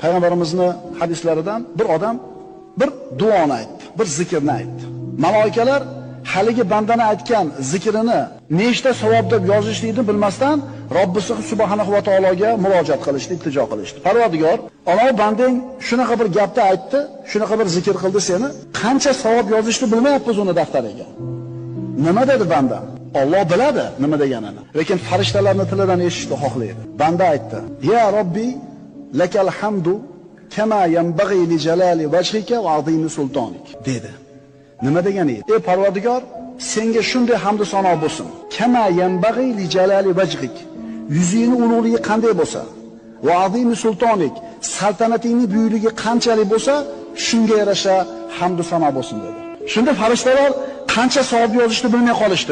Payg'ambarimizning hadislaridan bir odam bir duoni aytdi, bir zikrni aytdi. Maloikalar haligi bandani aytgan zikrini nechta savob deb yozishlikni bilmasdan Robbisi subhanahu va taologa murojaat qilishdi, iltijo qilishdi. Parvardigor, ana bandang shunaqa bir gapni aytdi, shunaqa bir zikr qildi seni, qancha savob yozishni bilmayapmiz uni daftariga. Nima dedi banda? Alloh biladi nima deganini. Lekin farishtalarning tilidan eshitishni xohlaydi. Banda aytdi: "Ya Robbi, lakal hamdu kama yanbaghi li jalali wajhika va azimi sultonik." dedi. Nima degani? Ey Parvardigor, senga shunday hamd va sano bo'lsin. Kama yanbaghi li jalali wajhik. Yuzingning ulug'ligi qanday bo'lsa, va azimi sultonik, saltanatingning buyukligi qanchalik bo'lsa, shunga yarasha hamd va sano bo'lsin dedi. Shunda farishtalar qancha savob yozishni bilmay qolishdi.